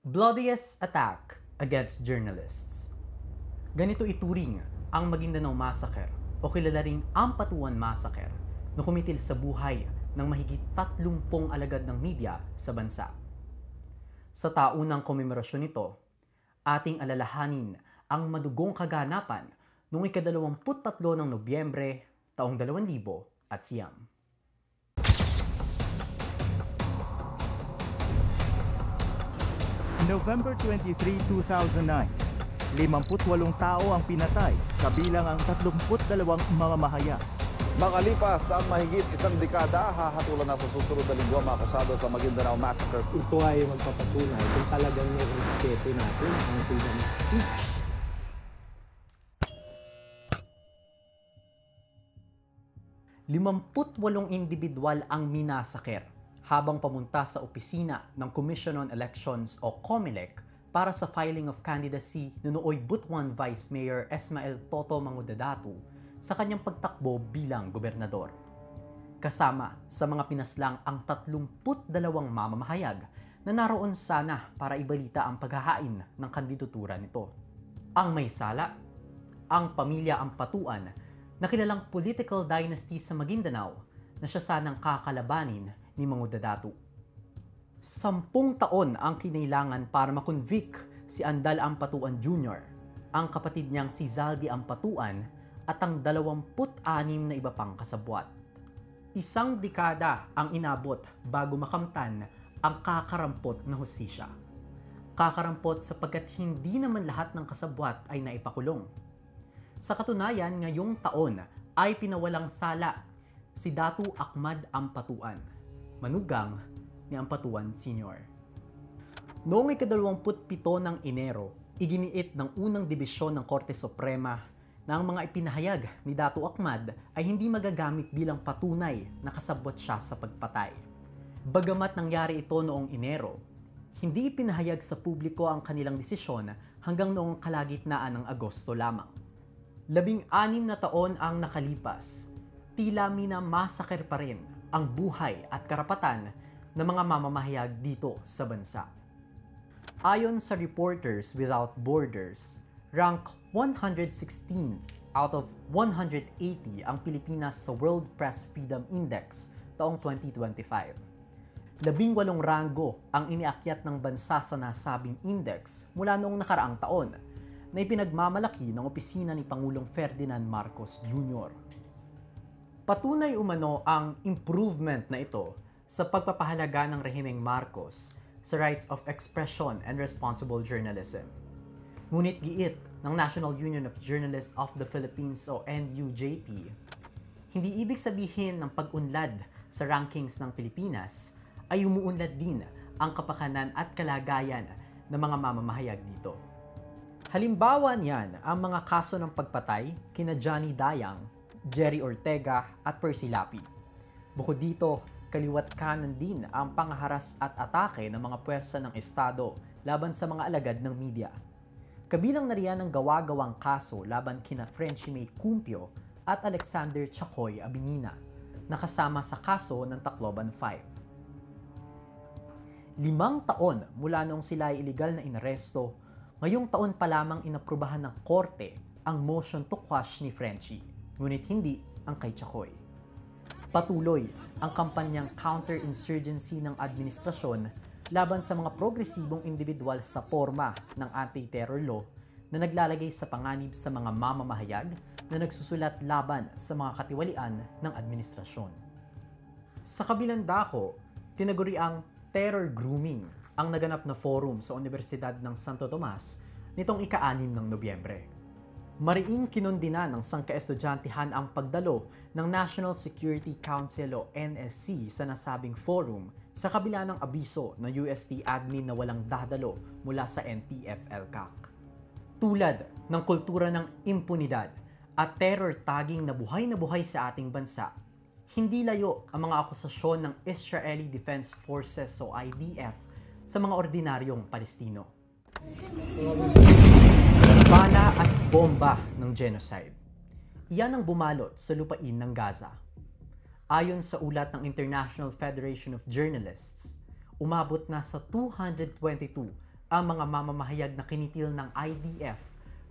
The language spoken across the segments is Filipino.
Bloodiest attack against journalists. Ganito ituring ang Maguindanao Massacre o kilala ring Ampatuan Massacre na kumitil sa buhay ng mahigit 30 alagad ng media sa bansa. Sa taunang komemorasyon nito, ating alalahanin ang madugong kaganapan noong ika-23 ng Nobyembre taong 2009. November 23, 2009, 58 tao ang pinatay, kabilang ang 32 mamamahayag. Makalipas ang mahigit isang dekada, hahatulan na sa susunod na linggo ang akusado sa Maguindanao Massacre. Ito ay magpapatunay kung talagang may respeto natin ang freedom of speech. Limamputwalong individual ang minasaker habang pamunta sa opisina ng Commission on Elections o COMELEC para sa filing of candidacy ni nooy Butuan Vice Mayor Esmael Toto Mangudadatu sa kanyang pagtakbo bilang gobernador. Kasama sa mga pinaslang ang 32 mamamahayag na naroon sana para ibalita ang paghahain ng kandidatura nito. Ang may sala, ang pamilya Ampatuan na kilalang political dynasty sa Maguindanao na siya sanang kakalabanin ni Mangudadatu. 10 taon ang kinailangan para makonvict si Andal Ampatuan Jr., ang kapatid niyang si Zaldi Ampatuan at ang 26 na iba pang kasabwat. Isang dekada ang inabot bago makamtan ang kakarampot na hustisya. Kakarampot sapagkat hindi naman lahat ng kasabwat ay naipakulong. Sa katunayan, ngayong taon ay pinawalang sala si Datu Ahmad Ampatuan, manugang ni Ampatuan Sr. Noong ika-27 ng Enero, iginiit ng unang dibisyon ng Korte Suprema na ang mga ipinahayag ni Datu Ahmad ay hindi magagamit bilang patunay na kasabwat siya sa pagpatay. Bagamat nangyari ito noong Enero, hindi ipinahayag sa publiko ang kanilang desisyon hanggang noong kalagitnaan ng Agosto lamang. 16 na taon ang nakalipas, tila minamasaker pa rin ang buhay at karapatan ng mga mamamahayag dito sa bansa. Ayon sa Reporters Without Borders, rank 116th out of 180 ang Pilipinas sa World Press Freedom Index taong 2025. 18 ranggo ang iniakyat ng bansa sa nasabing index mula noong nakaraang taon na ipinagmamalaki ng opisina ni Pangulong Ferdinand Marcos Jr. Patunay umano ang improvement na ito sa pagpapahalaga ng rehimeng Marcos sa rights of expression and responsible journalism. Ngunit giit ng National Union of Journalists of the Philippines o NUJP, hindi ibig sabihin ng pag-unlad sa rankings ng Pilipinas ay umuunlad din ang kapakanan at kalagayan ng mga mamamahayag dito. Halimbawa niyan ang mga kaso ng pagpatay kina Johnny Dayang, Jerry Ortega at Percy Lapi. Bukod dito, kaliwat kanan din ang pangharas at atake ng mga puwersa ng Estado laban sa mga alagad ng media. Kabilang na riyan ang gawa-gawang kaso laban kina Frenchie May Cumpio at Alexander Chacoy Abinina, na kasama sa kaso ng Tacloban 5. 5 taon mula noong sila ay iligal na inaresto, ngayong taon pa lamang inaprubahan ng korte ang motion to quash ni Frenchie, ngunit hindi ang kay Chacoy. Patuloy ang kampanyang counterinsurgency ng administrasyon laban sa mga progresibong individual sa forma ng anti-terror law na naglalagay sa panganib sa mga mamamahayag na nagsusulat laban sa mga katiwalian ng administrasyon. Sa kabilang dako, tinaguri ang terror grooming ang naganap na forum sa Universidad ng Santo Tomas nitong ika-6 ng Nobyembre. Mariing kinundina ng sangkaestudyantihan ang pagdalo ng National Security Council o NSC sa nasabing forum sa kabila ng abiso ng UST admin na walang dadalo mula sa NTF-ELCAC. Tulad ng kultura ng impunidad at terror tagging na buhay sa ating bansa, hindi layo ang mga akusasyon ng Israeli Defense Forces o IDF sa mga ordinaryong Palestino. Bala at bomba ng genocide. Iyan ang bumalot sa lupain ng Gaza. Ayon sa ulat ng International Federation of Journalists, umabot na sa 222 ang mga mamamahayag na kinitil ng IDF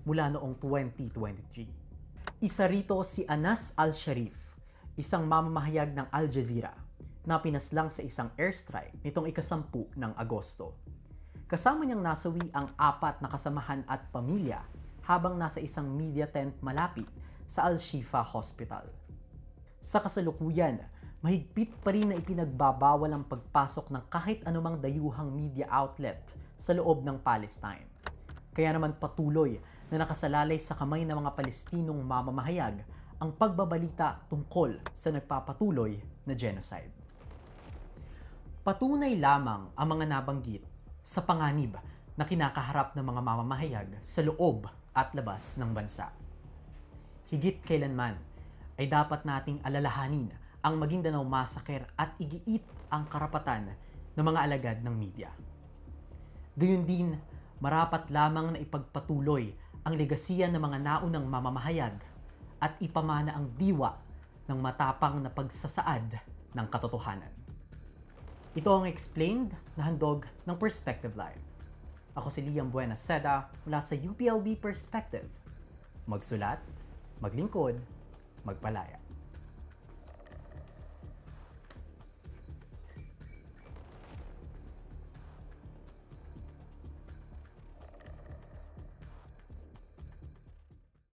mula noong 2023. Isa rito si Anas Al-Sharif, isang mamamahayag ng Al Jazeera na pinaslang sa isang airstrike nitong ika-10 ng Agosto. Kasama niyang nasawi ang 4 na kasamahan at pamilya habang nasa isang media tent malapit sa Al-Shifa Hospital. Sa kasalukuyan, mahigpit pa rin na ipinagbabawal ang pagpasok ng kahit anumang dayuhang media outlet sa loob ng Palestine. Kaya naman patuloy na nakasalalay sa kamay ng mga Palestinong mamamahayag ang pagbabalita tungkol sa nagpapatuloy na genocide. Patunay lamang ang mga nabanggit sa panganib na kinakaharap ng mga mamamahayag sa loob at labas ng bansa. Higit kailanman ay dapat nating alalahanin ang Maguindanao Massacre at igiit ang karapatan ng mga alagad ng media. Gayun din, marapat lamang na ipagpatuloy ang legasiya ng mga naunang mamamahayag at ipamana ang diwa ng matapang na pagsasaad ng katotohanan. Ito ang explained na handog ng Perspective Live. Ako si Liam Buenaseda mula sa UPLB Perspective. Magsulat, maglingkod, magpalaya.